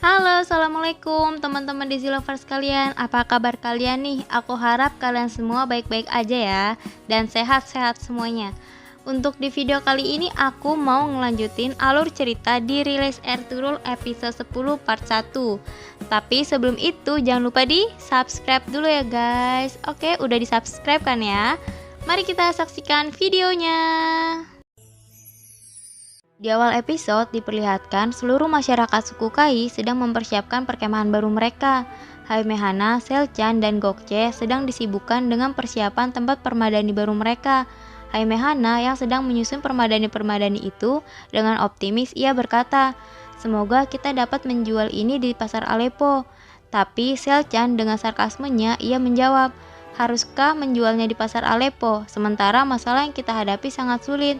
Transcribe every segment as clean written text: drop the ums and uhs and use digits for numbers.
Halo, assalamualaikum teman-teman Desi Lovers sekalian. Apa kabar kalian nih? Aku harap kalian semua baik-baik aja ya dan sehat-sehat semuanya. Untuk di video kali ini aku mau ngelanjutin alur cerita di Rilis Ertugrul episode 10 part 1. Tapi sebelum itu jangan lupa di subscribe dulu ya guys. Oke, udah di subscribe kan ya? Mari kita saksikan videonya. Di awal episode diperlihatkan seluruh masyarakat suku Kai sedang mempersiapkan perkemahan baru mereka. Haimehana, Selchan, dan Gokce sedang disibukkan dengan persiapan tempat permadani baru mereka. Haimehana yang sedang menyusun permadani-permadani itu dengan optimis ia berkata, "Semoga kita dapat menjual ini di pasar Aleppo." Tapi Selchan dengan sarkasmenya ia menjawab, "Haruskah menjualnya di pasar Aleppo, sementara masalah yang kita hadapi sangat sulit?"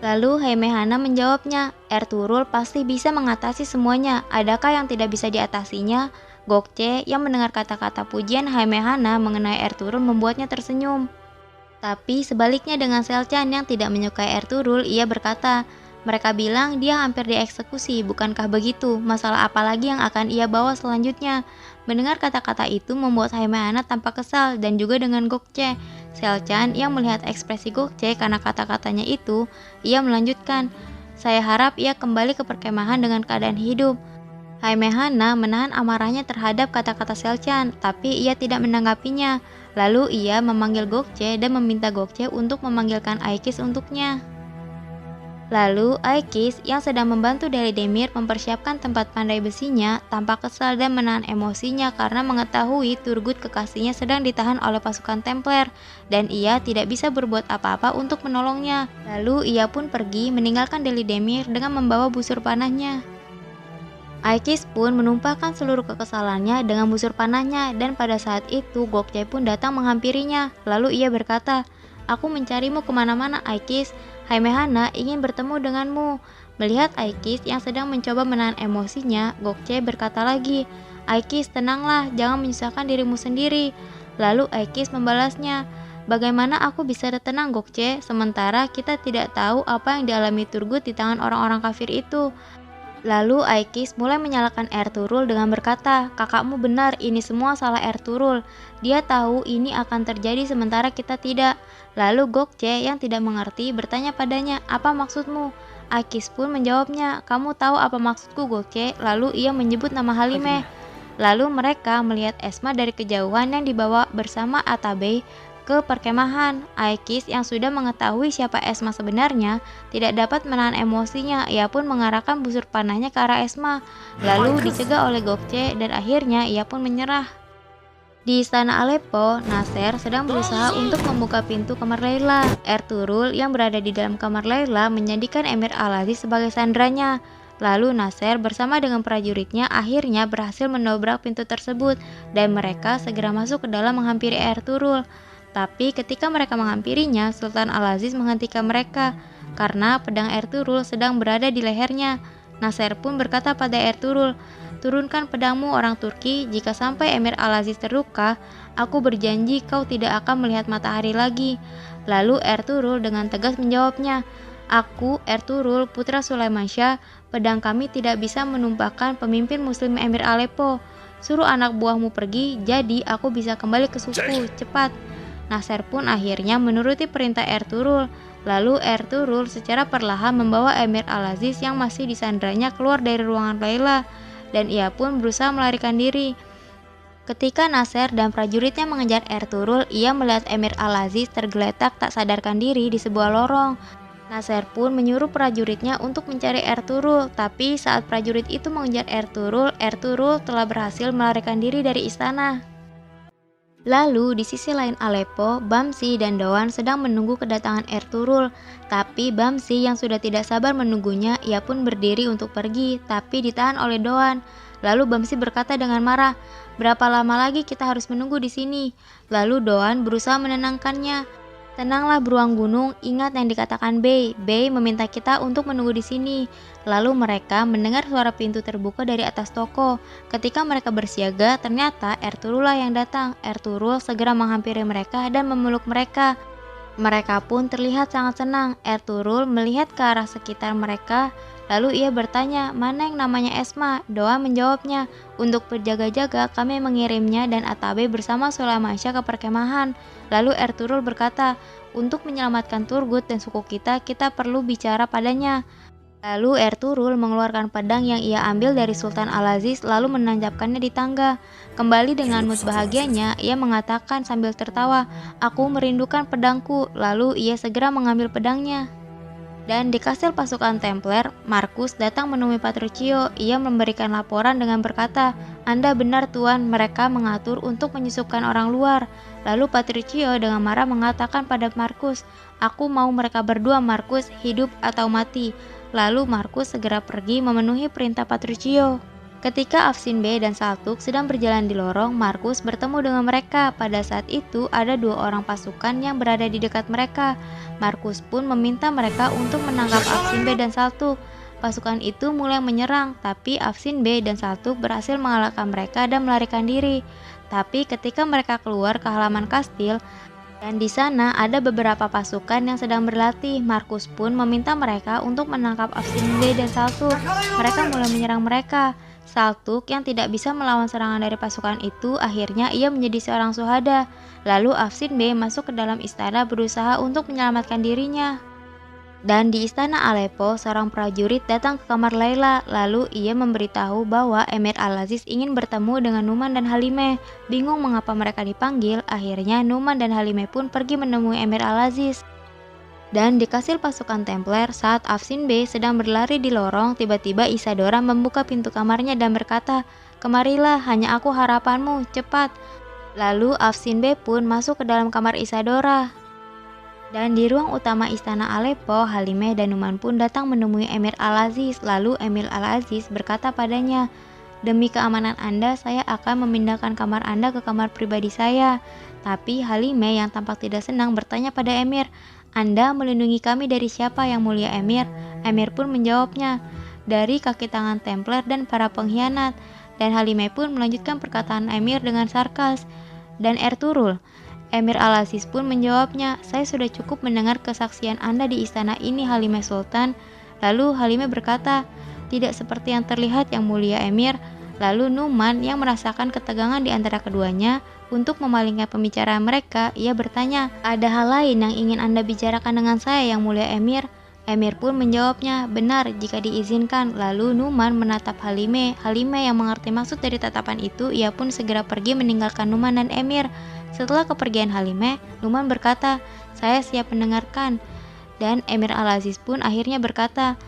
Lalu Haimehana menjawabnya, "Ertugrul pasti bisa mengatasi semuanya. Adakah yang tidak bisa diatasinya?" Gokce yang mendengar kata-kata pujian Haimehana mengenai Ertugrul membuatnya tersenyum. Tapi sebaliknya dengan Selchan yang tidak menyukai Ertugrul, ia berkata, "Mereka bilang dia hampir dieksekusi, bukankah begitu? Masalah apa lagi yang akan ia bawa selanjutnya?" Mendengar kata-kata itu membuat Haimehana tampak kesal dan juga dengan Gokce. Selchan yang melihat ekspresi Gokce karena kata-katanya itu, ia melanjutkan, "Saya harap ia kembali ke perkemahan dengan keadaan hidup." Haimehana menahan amarahnya terhadap kata-kata Selchan, tapi ia tidak menanggapinya. Lalu ia memanggil Gokce dan meminta Gokce untuk memanggilkan Aikis untuknya. Lalu Aikis yang sedang membantu Deli Demir mempersiapkan tempat pandai besinya tampak kesal dan menahan emosinya karena mengetahui Turgut kekasihnya sedang ditahan oleh pasukan Templar dan ia tidak bisa berbuat apa-apa untuk menolongnya. Lalu ia pun pergi meninggalkan Deli Demir dengan membawa busur panahnya. Aikis pun menumpahkan seluruh kekesalannya dengan busur panahnya dan pada saat itu Gokce pun datang menghampirinya. Lalu ia berkata, "Aku mencarimu kemana-mana Aikis. Haimehana ingin bertemu denganmu." Melihat Aikis yang sedang mencoba menahan emosinya, Gokce berkata lagi, "Aikis, tenanglah, jangan menyusahkan dirimu sendiri." Lalu Aikis membalasnya, "Bagaimana aku bisa tenang Gokce, sementara kita tidak tahu apa yang dialami Turgut di tangan orang-orang kafir itu." Lalu Aikis mulai menyalahkan Ertugrul dengan berkata, "Kakakmu benar, ini semua salah Ertugrul. Dia tahu ini akan terjadi sementara kita tidak." Lalu Gokce yang tidak mengerti bertanya padanya, "Apa maksudmu?" Aikis pun menjawabnya, "Kamu tahu apa maksudku Gokce?" Lalu ia menyebut nama Halimeh. Lalu mereka melihat Esma dari kejauhan yang dibawa bersama Atabe ke perkemahan. Aikis yang sudah mengetahui siapa Esma sebenarnya tidak dapat menahan emosinya. Ia pun mengarahkan busur panahnya ke arah Esma. Lalu dicegah oleh Gokce dan akhirnya ia pun menyerah. Di istana Aleppo, Nasser sedang berusaha untuk membuka pintu kamar Layla. Ertugrul yang berada di dalam kamar Layla menjadikan Emir Al-Aziz sebagai sandranya. Lalu Nasser bersama dengan prajuritnya akhirnya berhasil mendobrak pintu tersebut dan mereka segera masuk ke dalam menghampiri Ertugrul. Tapi ketika mereka menghampirinya, Sultan Al-Aziz menghentikan mereka karena pedang Ertugrul sedang berada di lehernya. Nasser pun berkata pada Ertugrul, "Turunkan pedangmu orang Turki, jika sampai Emir Al-Aziz terluka, aku berjanji kau tidak akan melihat matahari lagi." Lalu Ertugrul dengan tegas menjawabnya, "Aku, Ertugrul, putra Sulaiman Shah, pedang kami tidak bisa menumpahkan pemimpin muslim Emir Aleppo. Suruh anak buahmu pergi, jadi aku bisa kembali ke suku, cepat." Nasser pun akhirnya menuruti perintah Ertugrul. Lalu Ertugrul secara perlahan membawa Emir Al-Aziz yang masih disandranya keluar dari ruangan Layla dan ia pun berusaha melarikan diri. Ketika Nasser dan prajuritnya mengejar Ertugrul, ia melihat Emir Al-Aziz tergeletak tak sadarkan diri di sebuah lorong. Nasser pun menyuruh prajuritnya untuk mencari Ertugrul, tapi saat prajurit itu mengejar Ertugrul, Ertugrul telah berhasil melarikan diri dari istana. Lalu di sisi lain Aleppo, Bamsi dan Doan sedang menunggu kedatangan Ertugrul. Tapi Bamsi yang sudah tidak sabar menunggunya, ia pun berdiri untuk pergi, tapi ditahan oleh Doan. Lalu Bamsi berkata dengan marah, "Berapa lama lagi kita harus menunggu di sini?" Lalu Doan berusaha menenangkannya. "Tenanglah beruang gunung, ingat yang dikatakan Bey. Bey meminta kita untuk menunggu di sini." Lalu mereka mendengar suara pintu terbuka dari atas toko. Ketika mereka bersiaga, ternyata Ertugrul lah yang datang. Ertugrul segera menghampiri mereka dan memeluk mereka. Mereka pun terlihat sangat senang. Ertugrul melihat ke arah sekitar mereka Lalu ia bertanya, mana yang namanya Esma? Doa menjawabnya, untuk berjaga-jaga kami mengirimnya dan Atabe bersama Sulamasya ke perkemahan. Lalu Ertugrul berkata, untuk menyelamatkan Turgut dan suku kita perlu bicara padanya. Lalu Ertugrul mengeluarkan pedang yang ia ambil dari Sultan Al-Aziz lalu menancapkannya di tangga. Kembali dengan mood bahagianya, ia mengatakan sambil tertawa, aku merindukan pedangku. Lalu ia segera mengambil pedangnya. Dan di kastil pasukan Templar, Markus datang menemui Petruchio. Ia memberikan laporan dengan berkata, Anda benar tuan, mereka mengatur untuk menyusupkan orang luar. Lalu Petruchio dengan marah mengatakan pada Markus, aku mau mereka berdua Markus, hidup atau mati. Lalu Markus segera pergi memenuhi perintah Petruchio. Ketika Afsin Bey dan Saltuk sedang berjalan di lorong, Markus bertemu dengan mereka. Pada saat itu ada 2 orang pasukan yang berada di dekat mereka. Markus pun meminta mereka untuk menangkap Afsin Bey dan Saltuk. Pasukan itu mulai menyerang, tapi Afsin Bey dan Saltuk berhasil mengalahkan mereka dan melarikan diri. Tapi ketika mereka keluar ke halaman kastil, dan di sana ada beberapa pasukan yang sedang berlatih, Markus pun meminta mereka untuk menangkap Afsin Bey dan Saltuk. Mereka mulai menyerang mereka. Saltuk yang tidak bisa melawan serangan dari pasukan itu, akhirnya ia menjadi seorang syuhada. Lalu Afsin Bey masuk ke dalam istana berusaha untuk menyelamatkan dirinya. Dan di istana Aleppo, seorang prajurit datang ke kamar Laila. Lalu ia memberitahu bahwa Emir Al-Aziz ingin bertemu dengan Numan dan Halimeh. Bingung mengapa mereka dipanggil, akhirnya Numan dan Halimeh pun pergi menemui Emir Al-Aziz. Dan di kastil pasukan Templar, saat Afsin Bey sedang berlari di lorong, tiba-tiba Isadora membuka pintu kamarnya dan berkata, kemarilah, hanya aku harapanmu, cepat. Lalu Afsin Bey pun masuk ke dalam kamar Isadora. Dan di ruang utama istana Aleppo, Halimeh dan Numan pun datang menemui Emir Al-Aziz. Lalu Emir Al-Aziz berkata padanya, demi keamanan Anda, saya akan memindahkan kamar Anda ke kamar pribadi saya. Tapi Halimeh yang tampak tidak senang bertanya pada Emir, Anda melindungi kami dari siapa yang mulia Emir? Emir pun menjawabnya, dari kaki tangan Templar dan para pengkhianat. Dan Halimeh pun melanjutkan perkataan Emir dengan sarkas. Dan Ertugrul, Emir Al-Aziz pun menjawabnya, saya sudah cukup mendengar kesaksian Anda di istana ini Halimeh Sultan. Lalu Halimeh berkata, tidak seperti yang terlihat yang mulia Emir. Lalu Numan yang merasakan ketegangan di antara keduanya, untuk memalingkan pembicaraan mereka, ia bertanya, ada hal lain yang ingin Anda bicarakan dengan saya yang mulia Emir? Emir pun menjawabnya, benar jika diizinkan. Lalu Numan menatap Halimeh. Halimeh yang mengerti maksud dari tatapan itu, ia pun segera pergi meninggalkan Numan dan Emir. Setelah kepergian Halimeh, Numan berkata, saya siap mendengarkan. Dan Emir Al-Aziz pun akhirnya berkata,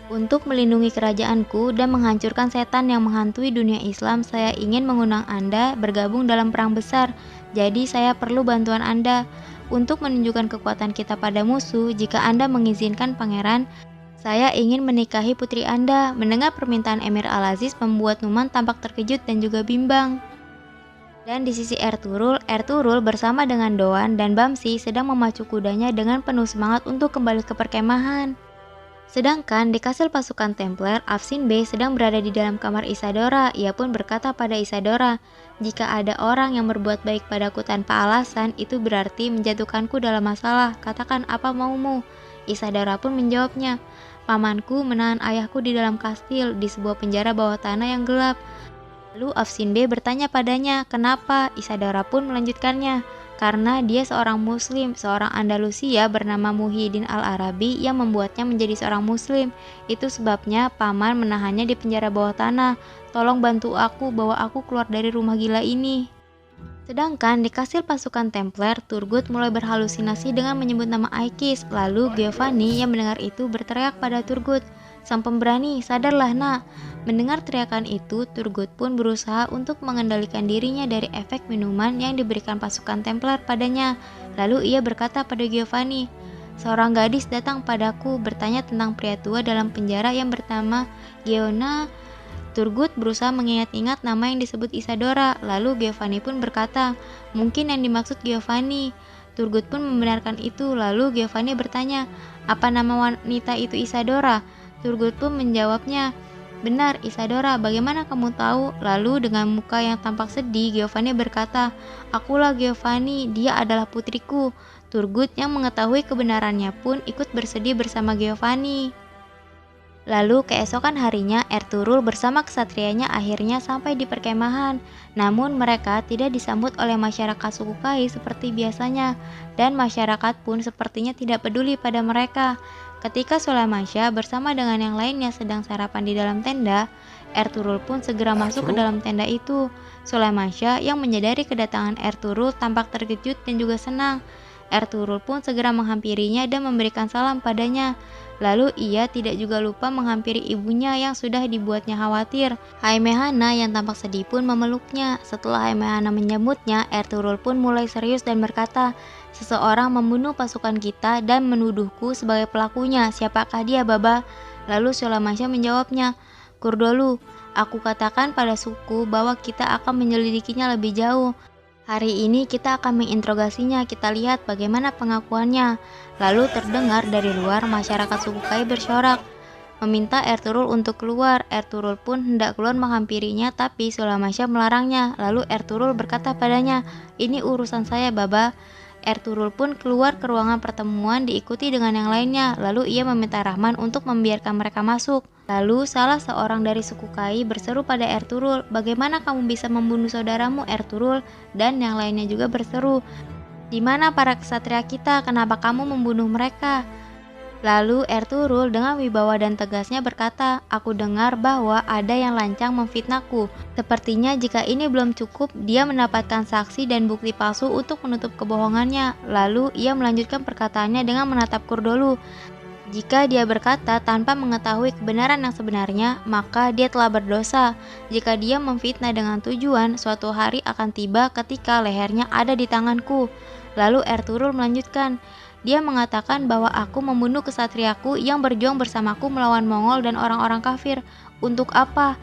untuk melindungi kerajaanku dan menghancurkan setan yang menghantui dunia Islam, saya ingin mengundang Anda bergabung dalam perang besar. Jadi saya perlu bantuan Anda untuk menunjukkan kekuatan kita pada musuh. Jika Anda mengizinkan pangeran, saya ingin menikahi putri Anda. Mendengar permintaan Emir Al-Aziz membuat Numan tampak terkejut dan juga bimbang. Dan di sisi Ertugrul bersama dengan Doan dan Bamsi sedang memacu kudanya dengan penuh semangat untuk kembali ke perkemahan. Sedangkan di kastil pasukan Templar, Afsin Bey sedang berada di dalam kamar Isadora. Ia pun berkata pada Isadora, jika ada orang yang berbuat baik padaku tanpa alasan, itu berarti menjatuhkanku dalam masalah. Katakan apa maumu? Isadora pun menjawabnya, pamanku menahan ayahku di dalam kastil di sebuah penjara bawah tanah yang gelap. Lalu Afsin Bey bertanya padanya, kenapa? Isadora pun melanjutkannya, karena dia seorang muslim, seorang Andalusia bernama Muhyiddin Al-Arabi yang membuatnya menjadi seorang muslim. Itu sebabnya paman menahannya di penjara bawah tanah. Tolong bantu aku, bawa aku keluar dari rumah gila ini. Sedangkan di kastil pasukan Templar, Turgut mulai berhalusinasi dengan menyebut nama Aikis. Lalu Giovanni yang mendengar itu berteriak pada Turgut, sang pemberani, sadarlah nak. Mendengar teriakan itu, Turgut pun berusaha untuk mengendalikan dirinya dari efek minuman yang diberikan pasukan Templar padanya. Lalu ia berkata pada Giovanni, seorang gadis datang padaku bertanya tentang pria tua dalam penjara yang bernama Giona. Turgut berusaha mengingat-ingat nama yang disebut Isadora. Lalu Giovanni pun berkata, mungkin yang dimaksud Giovanni. Turgut pun membenarkan itu. Lalu Giovanni bertanya, apa nama wanita itu Isadora? Turgut pun menjawabnya, benar Isadora, bagaimana kamu tahu? Lalu dengan muka yang tampak sedih, Giovanni berkata, akulah Giovanni, dia adalah putriku. Turgut yang mengetahui kebenarannya pun ikut bersedih bersama Giovanni. Lalu keesokan harinya Ertugrul bersama kesatrianya akhirnya sampai di perkemahan. Namun mereka tidak disambut oleh masyarakat suku Kai seperti biasanya, dan masyarakat pun sepertinya tidak peduli pada mereka. Ketika Sulaimansyah bersama dengan yang lainnya sedang sarapan di dalam tenda, Ertugrul pun segera masuk ke dalam tenda itu. Sulaimansyah yang menyadari kedatangan Ertugrul tampak terkejut dan juga senang. Ertugrul pun segera menghampirinya dan memberikan salam padanya. Lalu ia tidak juga lupa menghampiri ibunya yang sudah dibuatnya khawatir. Haimehana yang tampak sedih pun memeluknya. Setelah Haimehana menyambutnya, Ertugrul pun mulai serius dan berkata, "Seseorang membunuh pasukan kita dan menuduhku sebagai pelakunya. Siapakah dia, Baba?" Lalu Sulaimansyah menjawabnya, "Kurdolu, aku katakan pada suku bahwa kita akan menyelidikinya lebih jauh. Hari ini kita akan menginterogasinya, kita lihat bagaimana pengakuannya." Lalu terdengar dari luar masyarakat suku Kai bersorak, meminta Ertugrul untuk keluar. Ertugrul pun hendak keluar menghampirinya, tapi Sulaimansyah melarangnya. Lalu Ertugrul berkata padanya, "Ini urusan saya, Baba." Ertugrul pun keluar ke ruangan pertemuan diikuti dengan yang lainnya. Lalu ia meminta Rahman untuk membiarkan mereka masuk. Lalu salah seorang dari suku Kai berseru pada Ertugrul, "Bagaimana kamu bisa membunuh saudaramu, Ertugrul?" Dan yang lainnya juga berseru, "Di mana para ksatria kita? Kenapa kamu membunuh mereka?" Lalu Ertugrul dengan wibawa dan tegasnya berkata, "Aku dengar bahwa ada yang lancang memfitnahku. Sepertinya jika ini belum cukup, dia mendapatkan saksi dan bukti palsu untuk menutup kebohongannya." Lalu ia melanjutkan perkataannya dengan menatap Kurdolu. Jika dia berkata tanpa mengetahui kebenaran yang sebenarnya, maka dia telah berdosa. Jika dia memfitnah dengan tujuan, suatu hari akan tiba ketika lehernya ada di tanganku. Lalu Ertugrul melanjutkan, dia mengatakan bahwa aku membunuh kesatriaku yang berjuang bersamaku melawan Mongol dan orang-orang kafir. Untuk apa?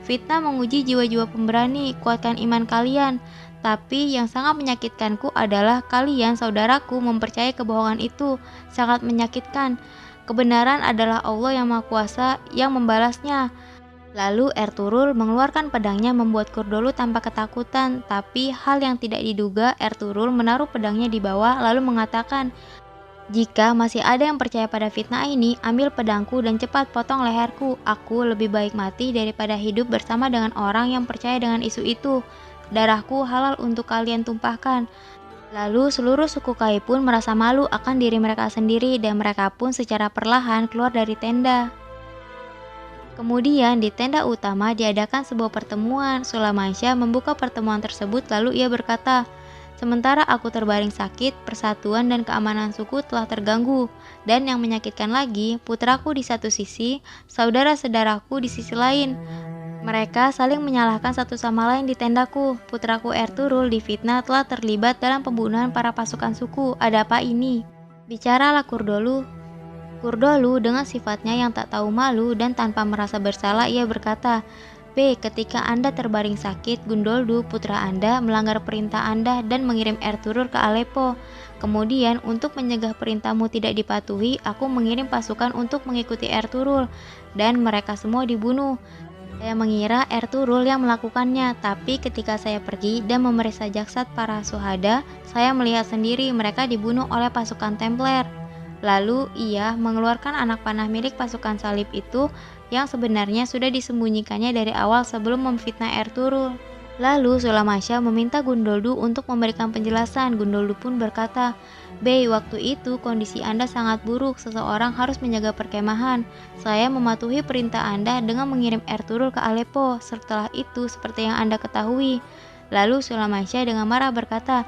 Fitnah menguji jiwa-jiwa pemberani, kuatkan iman kalian. Tapi yang sangat menyakitkanku adalah kalian, saudaraku, mempercayai kebohongan itu. Sangat menyakitkan. Kebenaran adalah Allah yang Maha Kuasa yang membalasnya. Lalu Ertugrul mengeluarkan pedangnya membuat Kurdolu tanpa ketakutan, tapi hal yang tidak diduga, Ertugrul menaruh pedangnya di bawah lalu mengatakan, "Jika masih ada yang percaya pada fitnah ini, ambil pedangku dan cepat potong leherku. Aku lebih baik mati daripada hidup bersama dengan orang yang percaya dengan isu itu. Darahku halal untuk kalian tumpahkan." Lalu seluruh suku Kai pun merasa malu akan diri mereka sendiri dan mereka pun secara perlahan keluar dari tenda. Kemudian di tenda utama diadakan sebuah pertemuan. Sulaimansyah membuka pertemuan tersebut lalu ia berkata, "Sementara aku terbaring sakit, persatuan dan keamanan suku telah terganggu. Dan yang menyakitkan lagi, putraku di satu sisi, saudara-saudaraku di sisi lain. Mereka saling menyalahkan satu sama lain di tendaku. Putraku Ertugrul difitnah telah terlibat dalam pembunuhan para pasukan suku. Ada apa ini?" Bicaralah Kurdolu. Kurdolu dengan sifatnya yang tak tahu malu dan tanpa merasa bersalah ia berkata, "B, ketika Anda terbaring sakit, Gundoldu, putra Anda, melanggar perintah Anda dan mengirim Ertugrul ke Aleppo. Kemudian, untuk mencegah perintahmu tidak dipatuhi, aku mengirim pasukan untuk mengikuti Ertugrul, dan mereka semua dibunuh. Saya mengira Ertugrul yang melakukannya, tapi ketika saya pergi dan memeriksa jasad para syuhada, saya melihat sendiri mereka dibunuh oleh pasukan Templar." Lalu ia mengeluarkan anak panah milik pasukan salib itu yang sebenarnya sudah disembunyikannya dari awal sebelum memfitnah Ertugrul. Lalu Sulaimansyah meminta Gundoldu untuk memberikan penjelasan. Gundoldu pun berkata, "Bey, waktu itu kondisi Anda sangat buruk, seseorang harus menjaga perkemahan. Saya mematuhi perintah Anda dengan mengirim Ertugrul ke Aleppo. Setelah itu, seperti yang Anda ketahui." Lalu Sulaimansyah dengan marah berkata,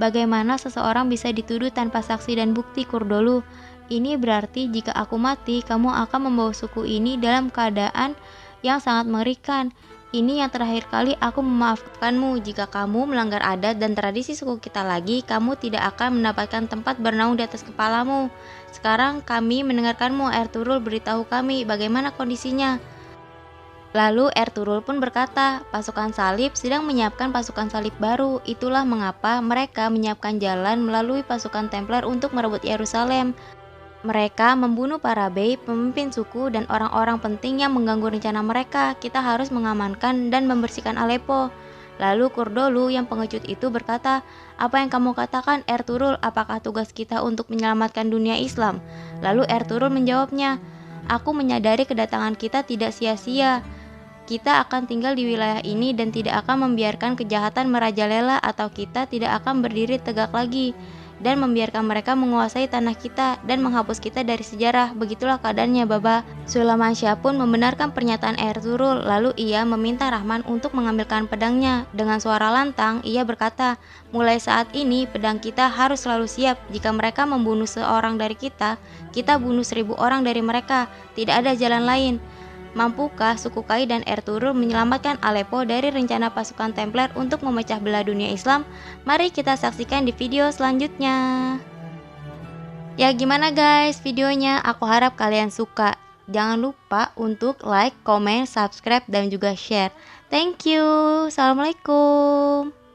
"Bagaimana seseorang bisa dituduh tanpa saksi dan bukti, Kurdolu? Ini berarti jika aku mati, kamu akan membawa suku ini dalam keadaan yang sangat mengerikan. Ini yang terakhir kali aku memaafkanmu. Jika kamu melanggar adat dan tradisi suku kita lagi, kamu tidak akan mendapatkan tempat bernaung di atas kepalamu. Sekarang kami mendengarkanmu, Ertugrul, beritahu kami bagaimana kondisinya." Lalu Ertugrul pun berkata, "Pasukan salib sedang menyiapkan pasukan salib baru. Itulah mengapa mereka menyiapkan jalan melalui pasukan Templar untuk merebut Yerusalem. Mereka membunuh para bey, pemimpin suku, dan orang-orang penting yang mengganggu rencana mereka. Kita harus mengamankan dan membersihkan Aleppo." Lalu Kurdolu yang pengecut itu berkata, "Apa yang kamu katakan, Ertugrul? Apakah tugas kita untuk menyelamatkan dunia Islam?" Lalu Ertugrul menjawabnya, Aku menyadari kedatangan kita tidak sia-sia. Kita akan tinggal di wilayah ini dan tidak akan membiarkan kejahatan merajalela, atau kita tidak akan berdiri tegak lagi dan membiarkan mereka menguasai tanah kita dan menghapus kita dari sejarah. Begitulah keadaannya, Baba. Sulamansyah pun membenarkan pernyataan Ertugrul, lalu ia meminta Rahman untuk mengambilkan pedangnya. Dengan suara lantang, ia berkata, mulai saat ini pedang kita harus selalu siap. Jika mereka membunuh seorang dari kita bunuh 1000 orang dari mereka. Tidak ada jalan lain. Mampukah suku Kai dan Ertugrul menyelamatkan Aleppo dari rencana pasukan Templar untuk memecah belah dunia Islam? Mari kita saksikan di video selanjutnya. Ya gimana guys videonya? Aku harap kalian suka. Jangan lupa untuk like, comment, subscribe, dan juga share. Thank you. Assalamualaikum.